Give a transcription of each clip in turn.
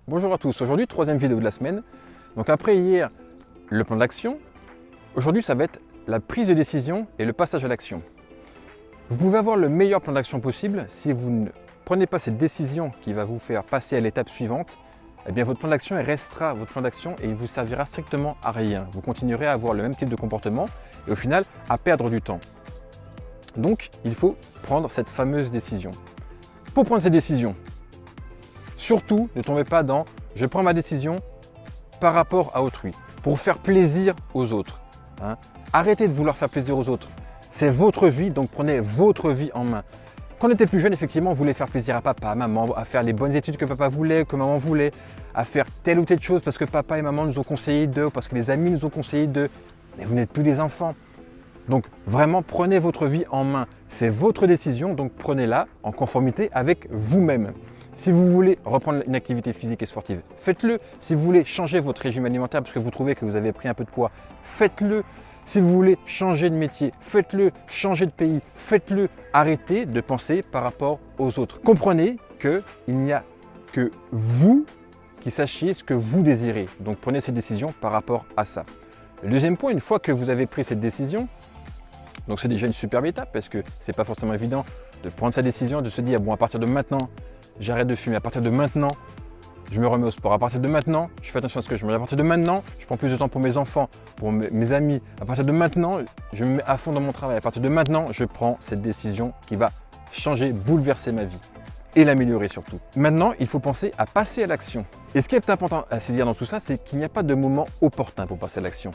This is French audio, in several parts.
Bonjour à tous, aujourd'hui troisième vidéo de la semaine. Donc après hier, le plan d'action, aujourd'hui ça va être la prise de décision et le passage à l'action. Vous pouvez avoir le meilleur plan d'action possible, si vous ne prenez pas cette décision qui va vous faire passer à l'étape suivante, eh bien votre plan d'action restera votre plan d'action et il vous servira strictement à rien. Vous continuerez à avoir le même type de comportement et au final à perdre du temps. Donc il faut prendre cette fameuse décision. Pour prendre cette décision, surtout, ne tombez pas dans « je prends ma décision par rapport à autrui » pour faire plaisir aux autres. Arrêtez de vouloir faire plaisir aux autres. C'est votre vie, donc prenez votre vie en main. Quand on était plus jeune, effectivement, on voulait faire plaisir à papa, à maman, à faire les bonnes études que papa voulait, que maman voulait, à faire telle ou telle chose parce que papa et maman nous ont conseillé d'eux, parce que les amis nous ont conseillé d'eux. Mais vous n'êtes plus des enfants. Donc vraiment, prenez votre vie en main. C'est votre décision, donc prenez-la en conformité avec vous-même. Si vous voulez reprendre une activité physique et sportive, faites-le. Si vous voulez changer votre régime alimentaire parce que vous trouvez que vous avez pris un peu de poids, faites-le. Si vous voulez changer de métier, faites-le. Changer de pays, faites-le. Arrêtez de penser par rapport aux autres. Comprenez qu'il n'y a que vous qui sachiez ce que vous désirez. Donc prenez ces décisions par rapport à ça. Le deuxième point, une fois que vous avez pris cette décision, donc c'est déjà une superbe étape parce que ce n'est pas forcément évident de prendre sa décision, de se dire bon à partir de maintenant, j'arrête de fumer. À partir de maintenant, je me remets au sport. À partir de maintenant, je fais attention à ce que je mange. À partir de maintenant, je prends plus de temps pour mes enfants, pour mes amis. À partir de maintenant, je me mets à fond dans mon travail. À partir de maintenant, je prends cette décision qui va changer, bouleverser ma vie et l'améliorer surtout. Maintenant, il faut penser à passer à l'action. Et ce qui est important à saisir dans tout ça, c'est qu'il n'y a pas de moment opportun pour passer à l'action.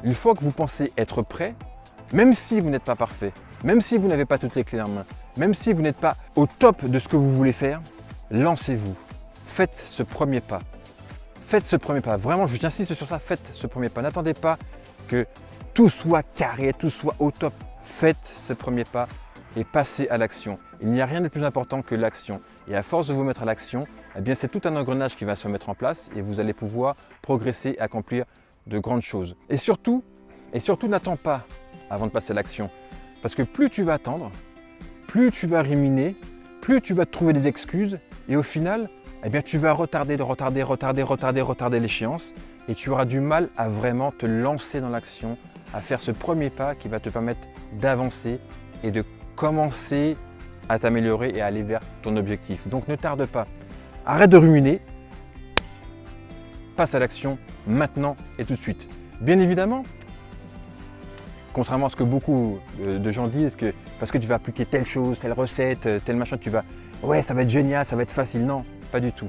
Une fois que vous pensez être prêt, même si vous n'êtes pas parfait, même si vous n'avez pas toutes les clés en main, même si vous n'êtes pas au top de ce que vous voulez faire, lancez-vous. Faites ce premier pas. Faites ce premier pas. Vraiment, je t'insiste sur ça, faites ce premier pas. N'attendez pas que tout soit carré, tout soit au top. Faites ce premier pas et passez à l'action. Il n'y a rien de plus important que l'action. Et à force de vous mettre à l'action, eh bien c'est tout un engrenage qui va se mettre en place et vous allez pouvoir progresser et accomplir de grandes choses. Et surtout, n'attends pas avant de passer à l'action. Parce que plus tu vas attendre, plus tu vas ruminer, plus tu vas te trouver des excuses et au final, eh bien, tu vas retarder l'échéance et tu auras du mal à vraiment te lancer dans l'action, à faire ce premier pas qui va te permettre d'avancer et de commencer à t'améliorer et à aller vers ton objectif. Donc ne tarde pas, arrête de ruminer, passe à l'action maintenant et tout de suite. Bien évidemment, contrairement à ce que beaucoup de gens disent, que parce que tu vas appliquer telle chose, telle recette, tel machin, tu vas « ouais, ça va être génial, ça va être facile ». Non, pas du tout.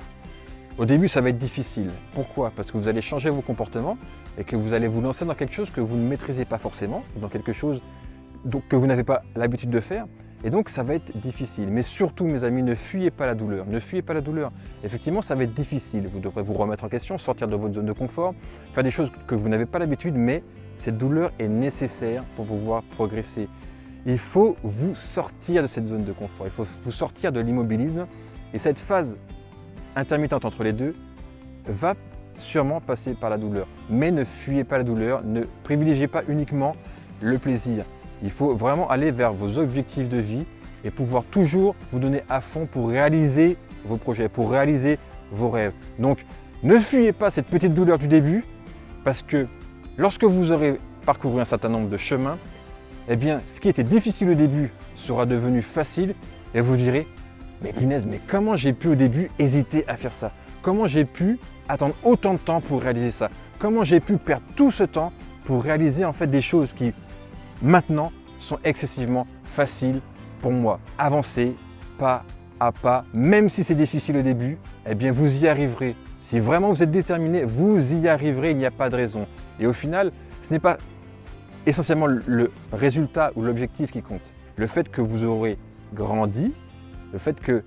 Au début, ça va être difficile. Pourquoi? Parce que vous allez changer vos comportements et que vous allez vous lancer dans quelque chose que vous ne maîtrisez pas forcément, dans quelque chose que vous n'avez pas l'habitude de faire. Et donc, ça va être difficile. Mais surtout, mes amis, ne fuyez pas la douleur. Ne fuyez pas la douleur. Effectivement, ça va être difficile. Vous devrez vous remettre en question, sortir de votre zone de confort, faire des choses que vous n'avez pas l'habitude, mais cette douleur est nécessaire pour pouvoir progresser. Il faut vous sortir de cette zone de confort. Il faut vous sortir de l'immobilisme. Et cette phase intermittente entre les deux va sûrement passer par la douleur. Mais ne fuyez pas la douleur. Ne privilégiez pas uniquement le plaisir. Il faut vraiment aller vers vos objectifs de vie et pouvoir toujours vous donner à fond pour réaliser vos projets, pour réaliser vos rêves. Donc, ne fuyez pas cette petite douleur du début parce que lorsque vous aurez parcouru un certain nombre de chemins, eh bien, ce qui était difficile au début sera devenu facile et vous direz « mais punaise, mais comment j'ai pu au début hésiter à faire ça? Comment j'ai pu attendre autant de temps pour réaliser ça? Comment j'ai pu perdre tout ce temps pour réaliser en fait des choses qui maintenant sont excessivement faciles pour moi. Avancez pas à pas, même si c'est difficile au début, eh bien vous y arriverez. Si vraiment vous êtes déterminé, vous y arriverez, il n'y a pas de raison. Et au final, ce n'est pas essentiellement le résultat ou l'objectif qui compte. Le fait que vous aurez grandi, le fait que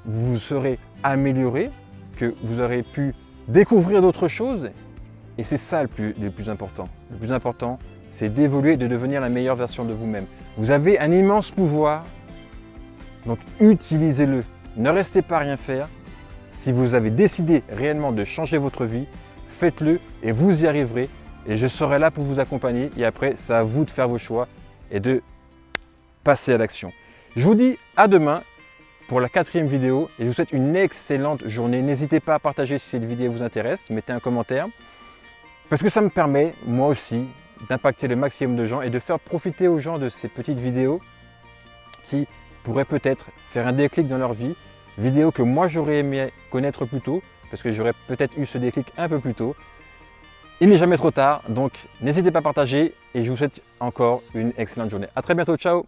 vous serez amélioré, que vous aurez pu découvrir d'autres choses, et c'est ça le plus important. Le plus important, c'est d'évoluer et de devenir la meilleure version de vous-même. Vous avez un immense pouvoir, donc utilisez-le. Ne restez pas à rien faire. Si vous avez décidé réellement de changer votre vie, faites-le et vous y arriverez. Et je serai là pour vous accompagner. Et après, c'est à vous de faire vos choix et de passer à l'action. Je vous dis à demain pour la 4e vidéo et je vous souhaite une excellente journée. N'hésitez pas à partager si cette vidéo vous intéresse, mettez un commentaire parce que ça me permet, moi aussi, d'impacter le maximum de gens et de faire profiter aux gens de ces petites vidéos qui pourraient peut-être faire un déclic dans leur vie, vidéos que moi j'aurais aimé connaître plus tôt parce que j'aurais peut-être eu ce déclic un peu plus tôt. Il n'est jamais trop tard, donc n'hésitez pas à partager et je vous souhaite encore une excellente journée. À très bientôt, ciao!